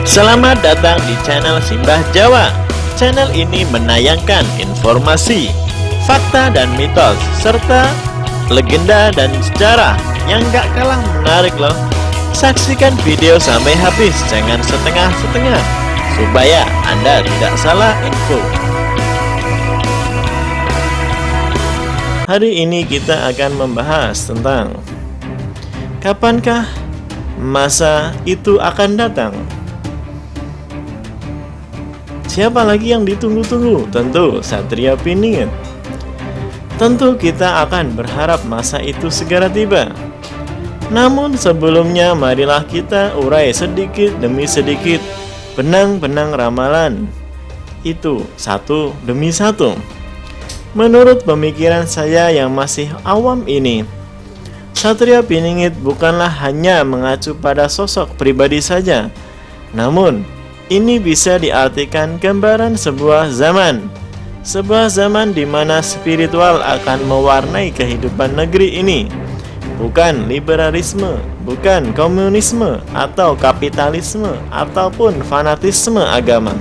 Selamat datang di channel Simbah Jawa. Channel ini menayangkan informasi, fakta dan mitos, serta legenda dan sejarah yang gak kalah menarik loh. Saksikan video sampai habis, jangan setengah-setengah, supaya Anda tidak salah info. Hari ini kita akan membahas tentang kapankah masa itu akan datang. Siapa lagi yang ditunggu-tunggu? Tentu Satria Piningit. Tentu kita akan berharap masa itu segera tiba. Namun sebelumnya marilah kita urai sedikit demi sedikit benang-benang ramalan itu satu demi satu. Menurut pemikiran saya yang masih awam ini, Satria Piningit bukanlah hanya mengacu pada sosok pribadi saja, namun ini bisa diartikan gambaran sebuah zaman di mana spiritual akan mewarnai kehidupan negeri ini. Bukan liberalisme, bukan komunisme atau kapitalisme ataupun fanatisme agama.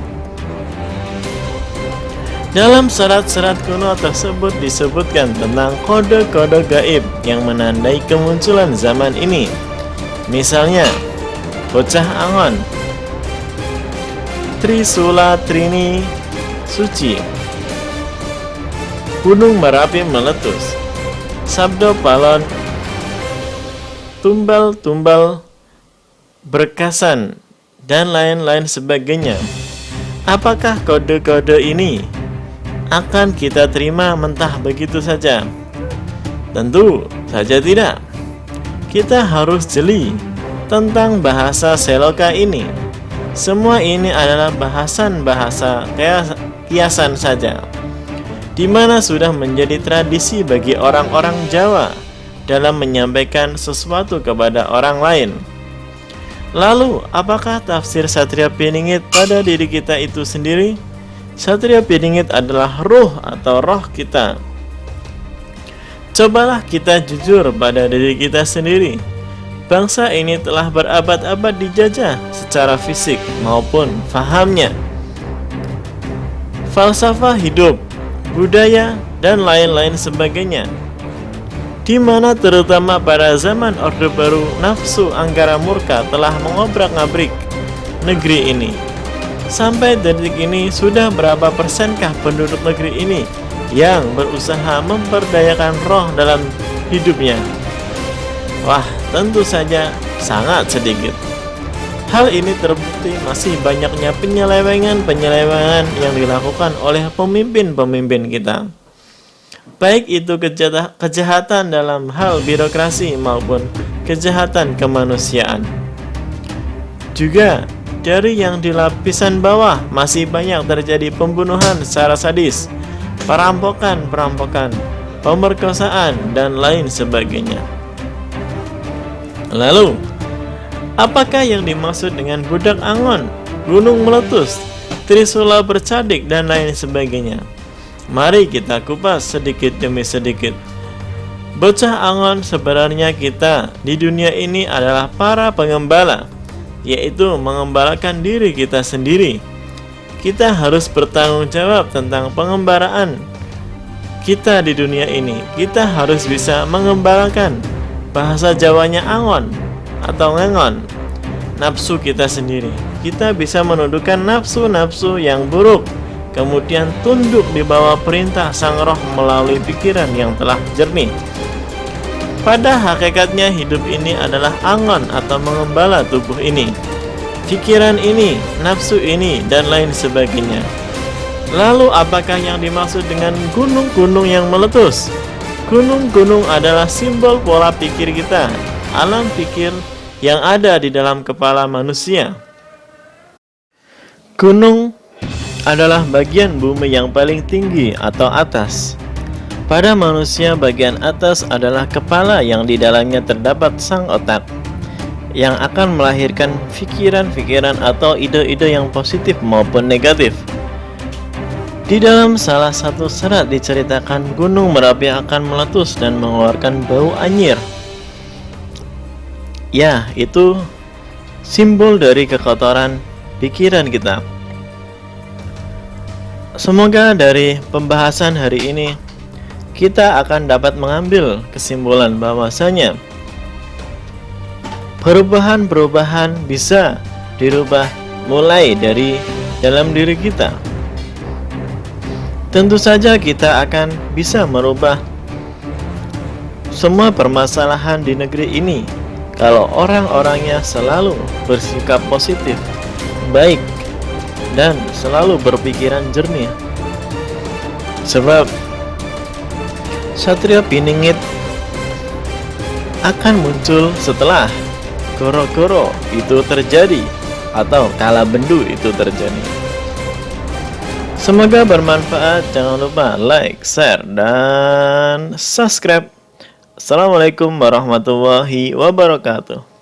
Dalam serat-serat kuno tersebut disebutkan tentang kode-kode gaib yang menandai kemunculan zaman ini. Misalnya, Bocah Angon, Trisula Trini Suci, Gunung Merapi meletus, Sabdo Palon, Tumbal-tumbal berkasan, dan lain-lain sebagainya. Apakah kode-kode ini akan kita terima mentah begitu saja? Tentu saja tidak. Kita harus jeli tentang bahasa seloka ini. Semua ini adalah bahasa kiasan saja, di mana sudah menjadi tradisi bagi orang-orang Jawa dalam menyampaikan sesuatu kepada orang lain. Lalu, apakah tafsir Satria Piningit pada diri kita itu sendiri? Satria Piningit adalah ruh atau roh kita. Cobalah kita jujur pada diri kita sendiri. Bangsa ini telah berabad-abad dijajah secara fisik maupun fahamnya, falsafah hidup, budaya, dan lain-lain sebagainya, di mana terutama pada zaman Orde Baru nafsu anggara murka telah mengobrak-ngabrik negeri ini. Sampai detik ini sudah berapa persenkah penduduk negeri ini yang berusaha memperdayakan roh dalam hidupnya? Wah, tentu saja sangat sedikit. Hal ini terbukti masih banyaknya penyelewengan yang dilakukan oleh pemimpin-pemimpin kita. Baik itu kejahatan dalam hal birokrasi maupun kejahatan kemanusiaan. Juga dari yang di lapisan bawah masih banyak terjadi pembunuhan secara sadis, perampokan, pemerkosaan, dan lain sebagainya. Lalu, apakah yang dimaksud dengan budak Angon, gunung meletus, Trisula bercadik, dan lain sebagainya? Mari kita kupas sedikit demi sedikit. Bocah Angon sebenarnya kita di dunia ini adalah para pengembala, yaitu mengembalakan diri kita sendiri. Kita harus bertanggung jawab tentang pengembaraan kita di dunia ini. Kita harus bisa mengembalakan, bahasa Jawanya Angon atau ngengon, nafsu kita sendiri. Kita bisa menundukkan nafsu-nafsu yang buruk, kemudian tunduk di bawah perintah sang roh melalui pikiran yang telah jernih. Pada hakikatnya hidup ini adalah angon atau mengembala tubuh ini, pikiran ini, nafsu ini, dan lain sebagainya. Lalu apakah yang dimaksud dengan gunung-gunung yang meletus? Gunung-gunung adalah simbol pola pikir kita, alam pikir yang ada di dalam kepala manusia. Gunung adalah bagian bumi yang paling tinggi atau atas. Pada manusia bagian atas adalah kepala yang di dalamnya terdapat sang otak, yang akan melahirkan pikiran-pikiran atau ide-ide yang positif maupun negatif. Di dalam salah satu serat diceritakan Gunung Merapi akan meletus dan mengeluarkan bau anyir. Ya, itu simbol dari kekotoran pikiran kita. Semoga dari pembahasan hari ini kita akan dapat mengambil kesimpulan bahwasanya perubahan-perubahan bisa dirubah mulai dari dalam diri kita. Tentu saja kita akan bisa merubah semua permasalahan di negeri ini kalau orang-orangnya selalu bersikap positif, baik, dan selalu berpikiran jernih. Sebab Satrio Piningit akan muncul setelah goro-goro itu terjadi atau kala bendu itu terjadi. Semoga bermanfaat. Jangan lupa like, share, dan subscribe. Assalamualaikum warahmatullahi wabarakatuh.